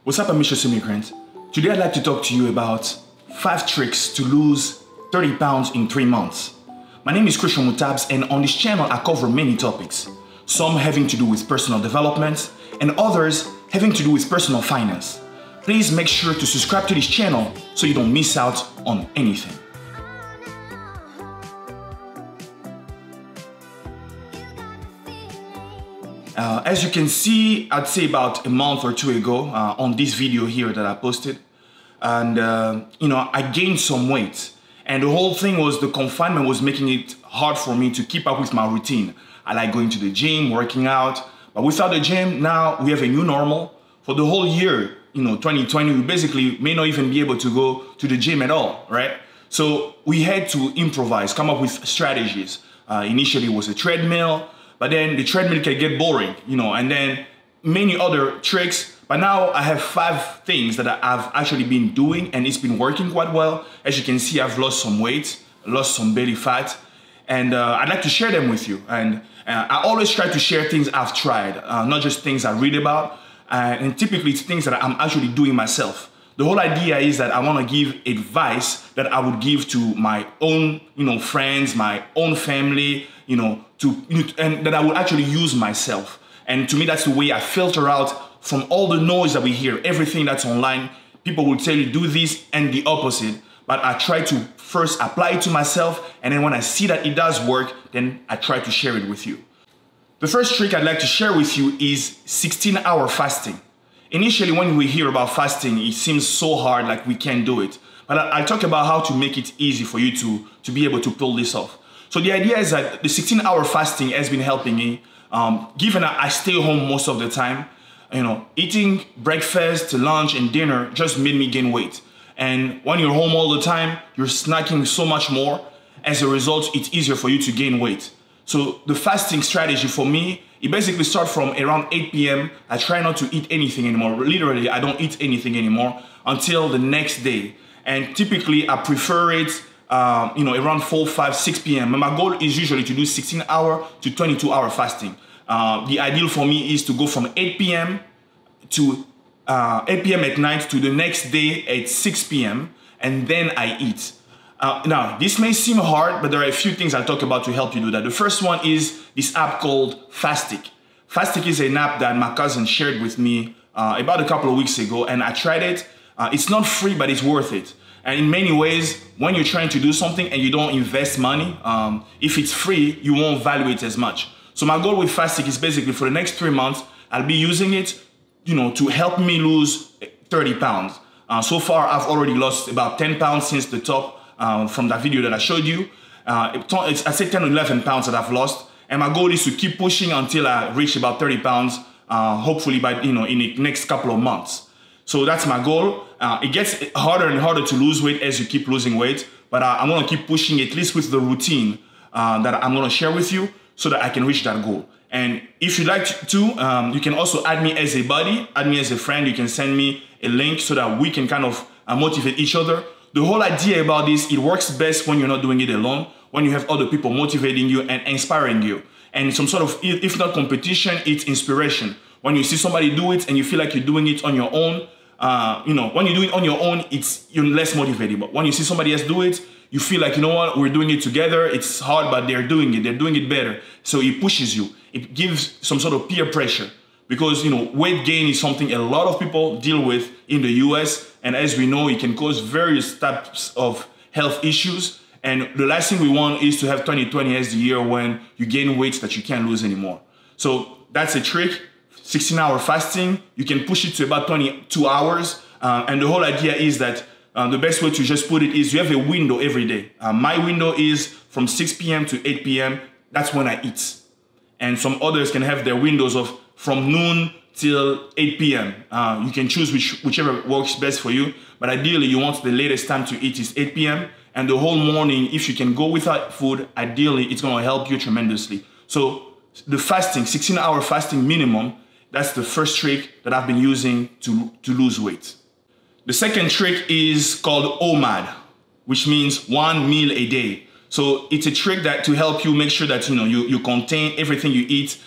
What's up, ambitious immigrant? Today I'd like to talk to you about 5 tricks to lose 30 pounds in 3 months. My name is Christian Mutabs, and on this channel I cover many topics, some having to do with personal development and others having to do with personal finance. Please make sure to subscribe to this channel so you don't miss out on anything. As you can see, I'd say about a month or 2 ago on this video here that I posted, and I gained some weight, and the whole thing was the confinement was making it hard for me to keep up with my routine. I like going to the gym, working out, but without the gym, now we have a new normal. For the whole year, 2020, we basically may not even be able to go to the gym at all, right? So we had to improvise, come up with strategies. Initially it was a treadmill, but then the treadmill can get boring, and then many other tricks. But now I have 5 things that I've actually been doing, and it's been working quite well. As you can see, I've lost some weight, lost some belly fat, and I'd like to share them with you. And I always try to share things I've tried, not just things I read about, and typically it's things that I'm actually doing myself. The whole idea is that I want to give advice that I would give to my own, friends, my own family, and that I would actually use myself. And to me, that's the way I filter out from all the noise that we hear, everything that's online. People will tell you do this and the opposite, but I try to first apply it to myself, and then when I see that it does work, then I try to share it with you. The first trick I'd like to share with you is 16-hour fasting. Initially, when we hear about fasting, it seems so hard, like we can't do it. But I'll talk about how to make it easy for you to be able to pull this off. So the idea is that the 16-hour fasting has been helping me, given that I stay home most of the time. Eating breakfast, lunch, and dinner just made me gain weight. And when you're home all the time, you're snacking so much more. As a result, it's easier for you to gain weight. So the fasting strategy for me, it basically starts from around 8 p.m. I try not to eat anything anymore. Literally, I don't eat anything anymore until the next day. And typically, I prefer it around 4, 5, 6 p.m. And my goal is usually to do 16-hour to 22-hour fasting. The ideal for me is to go from 8 p.m. to 8 p.m. at night to the next day at 6 p.m. and then I eat. Now, this may seem hard, but there are a few things I'll talk about to help you do that. The first one is this app called Fastic. Fastic is an app that my cousin shared with me about a couple of weeks ago, and I tried it. It's not free, but it's worth it. And in many ways, when you're trying to do something and you don't invest money, if it's free, you won't value it as much. So my goal with Fastic is basically for the next 3 months, I'll be using it, to help me lose 30 pounds. So far, I've already lost about 10 pounds since the top from that video that I showed you. I say 10 or 11 pounds that I've lost. And my goal is to keep pushing until I reach about 30 pounds, hopefully by, in the next couple of months. So that's my goal. It gets harder and harder to lose weight as you keep losing weight, but I'm gonna keep pushing, at least with the routine that I'm gonna share with you so that I can reach that goal. And if you'd like to, you can also add me as a buddy, add me as a friend. You can send me a link so that we can kind of motivate each other. The whole idea about this, it works best when you're not doing it alone, when you have other people motivating you and inspiring you. And some sort of, if not competition, it's inspiration. When you see somebody do it and you feel like you're doing it on your own, when you do it on your own, you're less motivated. But when you see somebody else do it, you feel like, we're doing it together. It's hard, but they're doing it better. So it pushes you. It gives some sort of peer pressure because, weight gain is something a lot of people deal with in the US. And as we know, it can cause various types of health issues. And the last thing we want is to have 2020 as the year when you gain weight that you can't lose anymore. So that's a trick. 16-hour fasting, you can push it to about 22 hours. And the whole idea is that the best way to just put it is you have a window every day. My window is from 6 p.m. to 8 p.m. That's when I eat. And some others can have their windows of from noon till 8 p.m. You can choose whichever works best for you. But ideally, you want the latest time to eat is 8 p.m. And the whole morning, if you can go without food, ideally, it's going to help you tremendously. So the fasting, 16-hour fasting minimum, that's the first trick that I've been using to lose weight. The second trick is called OMAD, which means 1 meal a day. So it's a trick that to help you make sure that you contain everything you eat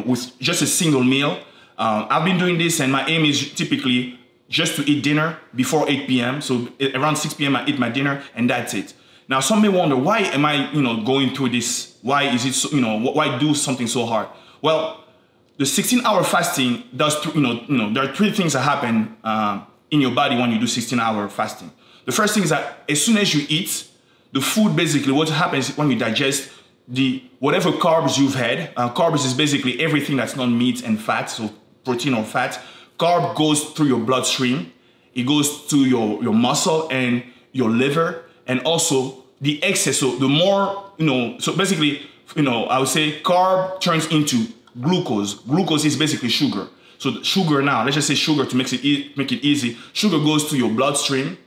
with just a single meal. I've been doing this, and my aim is typically just to eat dinner before 8 p.m. So around 6 p.m. I eat my dinner and that's it. Now some may wonder, why am I, going through this? Why is it so, why do something so hard? Well, the 16-hour fasting does, there are three things that happen in your body when you do 16-hour fasting. The first thing is that as soon as you eat, the food basically, what happens when you digest whatever carbs you've had, carbs is basically everything that's not meat and fat, so protein or fat. Carb goes through your bloodstream, it goes to your muscle and your liver, and also the excess. So the more, so basically, I would say carb turns into glucose. Glucose is basically sugar. So the sugar now, let's just say sugar to make it easy. Sugar goes to your bloodstream,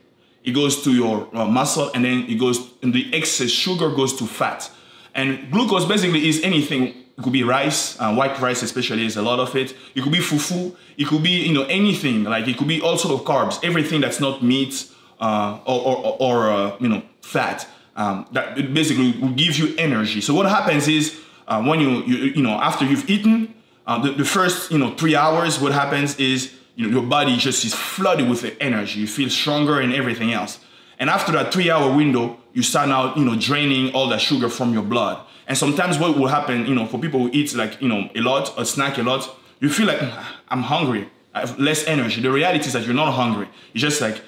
it goes to your muscle, and then the excess sugar goes to fat. And glucose basically is anything. It could be rice, white rice especially is a lot of it. It could be fufu. It could be anything. Like it could be all sort of carbs. Everything that's not meat or fat. That it basically will give you energy. So what happens is when you after you've eaten, the first 3 hours, what happens is your body just is flooded with the energy. You feel stronger and everything else. And after that 3-hour window, you start now draining all that sugar from your blood. And sometimes what will happen, for people who eat like, a lot, or snack a lot, you feel like, I'm hungry, I have less energy. The reality is that you're not hungry. It's just like,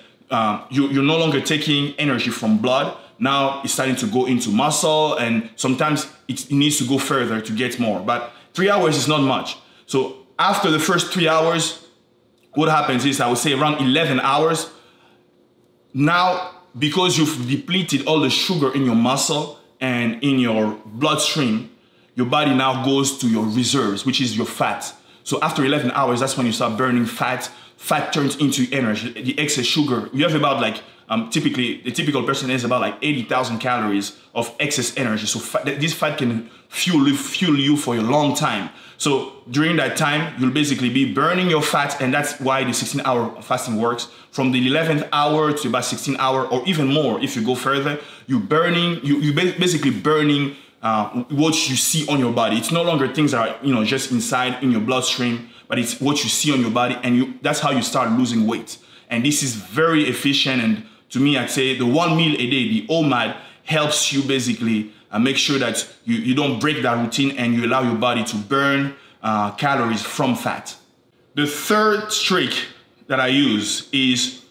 you're no longer taking energy from blood. Now it's starting to go into muscle, and sometimes it needs to go further to get more. But 3 hours is not much. So after the first 3 hours, what happens is, I would say around 11 hours, now, because you've depleted all the sugar in your muscle and in your bloodstream, your body now goes to your reserves, which is your fat. So after 11 hours, that's when you start burning fat. Fat turns into energy, the excess sugar. You have about like, typically, the typical person has about like 80,000 calories of excess energy. So this fat can fuel you for a long time. So during that time, you'll basically be burning your fat, and that's why the 16-hour fasting works. From the 11th hour to about 16 hour, or even more, if you go further, you're basically burning what you see on your body. It's no longer things that are just inside in your bloodstream, but it's what you see on your body, and that's how you start losing weight. And this is very efficient, and to me, I'd say the 1 meal a day, the OMAD, helps you basically make sure that you don't break that routine and you allow your body to burn calories from fat. The third trick that I use is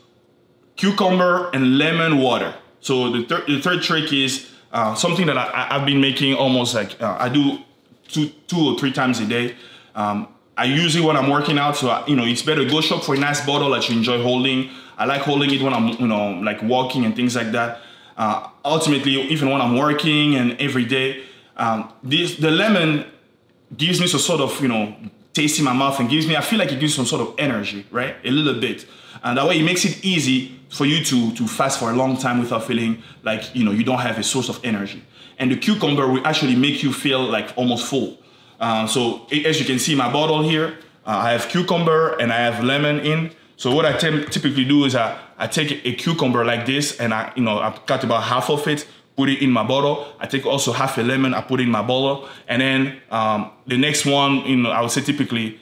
cucumber and lemon water. So the third trick is something that I've been making almost like, I do two or three times a day. I use it when I'm working out, so it's better go shop for a nice bottle that you enjoy holding. I like holding it when I'm like walking and things like that. Ultimately, even when I'm working and every day, the lemon gives me some sort of taste in my mouth, and I feel like it gives some sort of energy, right? A little bit, and that way it makes it easy for you to fast for a long time without feeling like you don't have a source of energy. And the cucumber will actually make you feel like almost full. So as you can see, my bottle here, I have cucumber and I have lemon in. So what I typically do is I take a cucumber like this, and I cut about half of it, put it in my bottle. I take also half a lemon, I put it in my bottle, and then the next one, I would say typically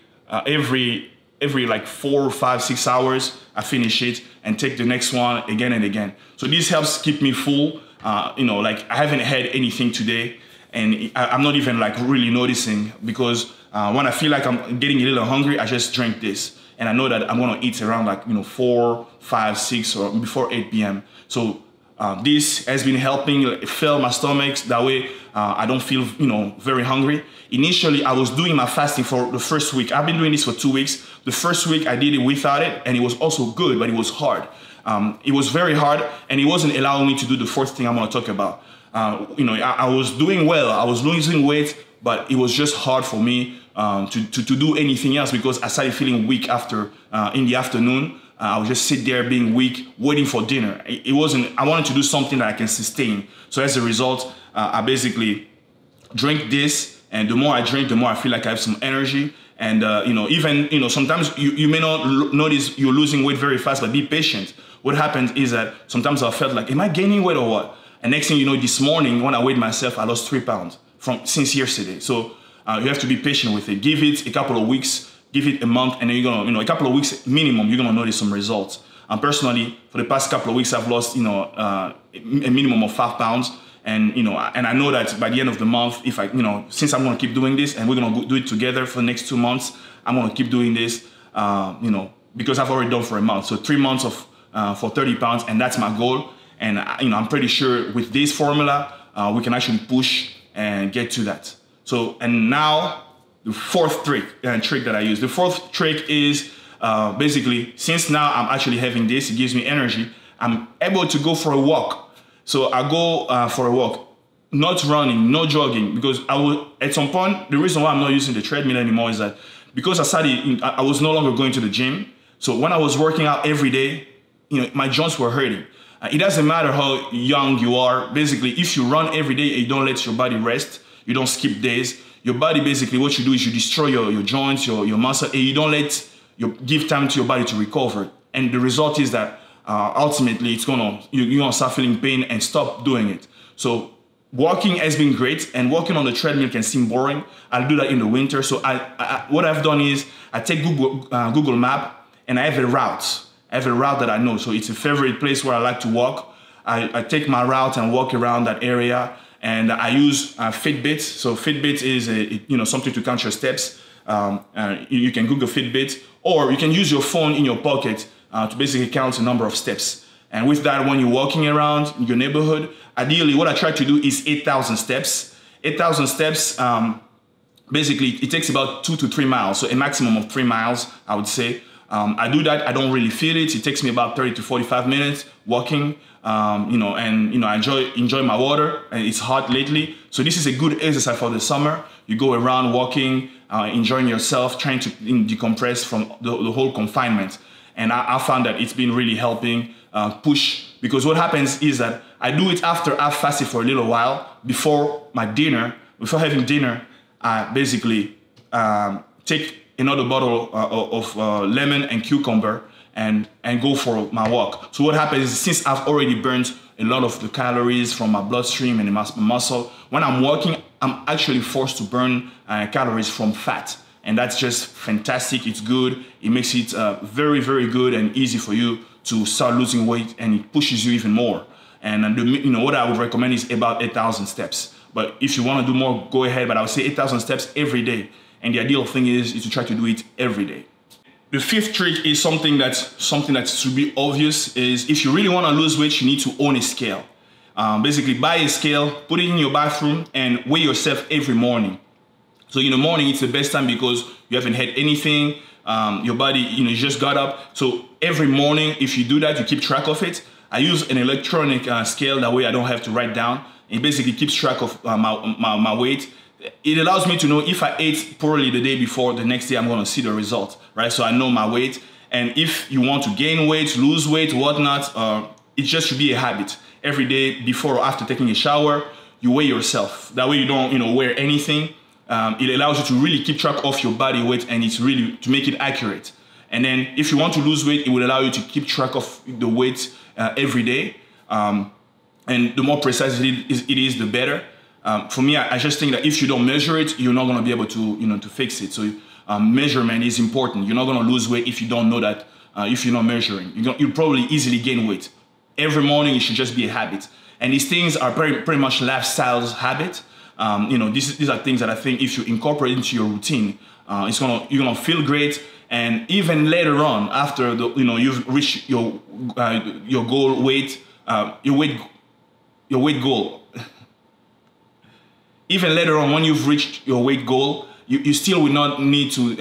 every like 4, 5, 6 hours, I finish it and take the next one again and again. So this helps keep me full. Like I haven't had anything today, and I'm not even like really noticing, because when I feel like I'm getting a little hungry, I just drink this. And I know that I'm gonna eat around like 4, 5, 6, or before 8 p.m. So this has been helping fill my stomach. That way I don't feel very hungry. Initially, I was doing my fasting for the first week. I've been doing this for 2 weeks. The first week I did it without it, and it was also good, but it was hard. It was very hard, and it wasn't allowing me to do the fourth thing I'm gonna talk about. I was doing well, I was losing weight, but it was just hard for me to do anything else, because I started feeling weak after in the afternoon. I would just sit there being weak, waiting for dinner. I wanted to do something that I can sustain. So as a result, I basically drink this, and the more I drink, the more I feel like I have some energy. And even sometimes you may not notice you're losing weight very fast, but be patient. What happens is that sometimes I felt like, am I gaining weight or what? And next thing you know, this morning when I weighed myself, I lost 3 pounds since yesterday. So you have to be patient with it. Give it a couple of weeks give it a month, and then you're gonna, a couple of weeks minimum, you're gonna notice some results. And personally, for the past couple of weeks, I've lost, a minimum of 5 pounds. And, and I know that by the end of the month, if I, since I'm gonna keep doing this and we're gonna do it together for the next 2 months, I'm gonna keep doing this, because I've already done for a month. So 3 months for 30 pounds, and that's my goal. And, I'm pretty sure with this formula, we can actually push and get to that. So, and now the fourth trick that I use. The fourth trick is basically, since now I'm actually having this, it gives me energy, I'm able to go for a walk. So I go for a walk, not running, no jogging, because at some point, the reason why I'm not using the treadmill anymore is that because I was no longer going to the gym. So when I was working out every day, my joints were hurting. It doesn't matter how young you are. Basically, if you run every day and you don't let your body rest, you don't skip days, your body basically, what you do is you destroy your joints, your muscle, and you don't give time to your body to recover. And the result is that ultimately you're gonna start feeling pain and stop doing it. So walking has been great, and walking on the treadmill can seem boring. I'll do that in the winter. So what I've done is I take Google Map, and I have a route. I have a route that I know. So it's a favorite place where I like to walk. I take my route and walk around that area, and I use Fitbit. So Fitbit is something to count your steps. You can Google Fitbit, or you can use your phone in your pocket to basically count the number of steps. And with that, when you're walking around your neighborhood, ideally what I try to do is 8,000 steps. 8,000 steps, basically it takes about 2 to 3 miles. So a maximum of 3 miles, I would say. I do that, I don't really feel it. It takes me about 30 to 45 minutes walking, and I enjoy my water, and it's hot lately. So this is a good exercise for the summer. You go around walking, enjoying yourself, trying to decompress from the whole confinement. And I found that it's been really helping push, because what happens is that I do it after I've fasted for a little while. Before having dinner, I basically take another bottle of lemon and cucumber and go for my walk. So what happens is, since I've already burned a lot of the calories from my bloodstream and my muscle, when I'm walking, I'm actually forced to burn calories from fat. And that's just fantastic. It's good. It makes it very, very good and easy for you to start losing weight, and it pushes you even more. And what I would recommend is about 8,000 steps. But if you want to do more, go ahead. But I would say 8,000 steps every day. And the ideal thing is to try to do it every day. The fifth trick is something that should be obvious. Is if you really want to lose weight, you need to own a scale. Basically, buy a scale, put it in your bathroom, and weigh yourself every morning. So in the morning, it's the best time because you haven't had anything. Your body, you just got up. So every morning, if you do that, you keep track of it. I use an electronic scale. That way I don't have to write down. It basically keeps track of my weight. It allows me to know if I ate poorly the day before, the next day I'm gonna see the result, right? So I know my weight. And if you want to gain weight, lose weight, whatnot, it just should be a habit. Every day before or after taking a shower, you weigh yourself. That way you don't wear anything. It allows you to really keep track of your body weight, and it's really to make it accurate. And then if you want to lose weight, it will allow you to keep track of the weight every day. And the more precise it is, the better. For me, I just think that if you don't measure it, you're not going to be able to, to fix it. So measurement is important. You're not going to lose weight if you don't know that, if you're not measuring. You'll probably easily gain weight. Every morning, it should just be a habit. And these things are pretty much lifestyles habit. These are things that I think if you incorporate into your routine, you're gonna feel great. And even later on, after you've reached your goal weight, your weight goal. Even later on, when you've reached your weight goal, you still will not need to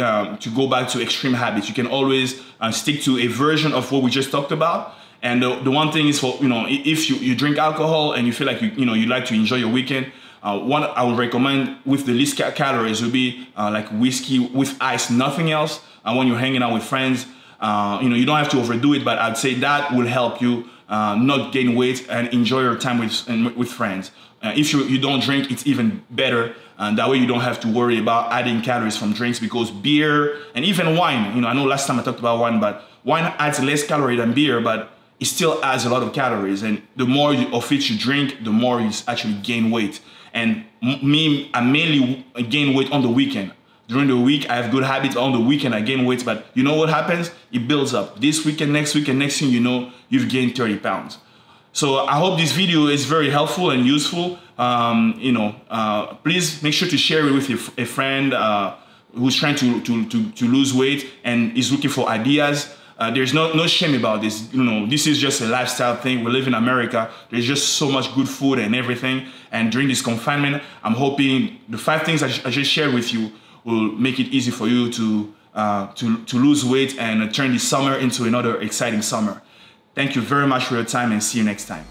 go back to extreme habits. You can always stick to a version of what we just talked about. And the one thing is for if you drink alcohol and you feel like you like to enjoy your weekend, one I would recommend with the least calories would be like whiskey with ice, nothing else. And when you're hanging out with friends, you don't have to overdo it, but I'd say that will help you not gain weight and enjoy your time with friends. If you don't drink, it's even better. And that way you don't have to worry about adding calories from drinks, because beer and even wine, I know last time I talked about wine, but wine adds less calorie than beer, but it still adds a lot of calories. And the more of it you drink, the more you actually gain weight. And I mainly gain weight on the weekend. During the week, I have good habits. On the weekend, I gain weight, but you know what happens? It builds up. This weekend, next thing you know, you've gained 30 pounds. So I hope this video is very helpful and useful. Please make sure to share it with a friend who's trying to lose weight and is looking for ideas. There's no shame about this. This is just a lifestyle thing. We live in America. There's just so much good food and everything. And during this confinement, I'm hoping the 5 things I just shared with you will make it easy for you to lose weight and turn this summer into another exciting summer. Thank you very much for your time, and see you next time.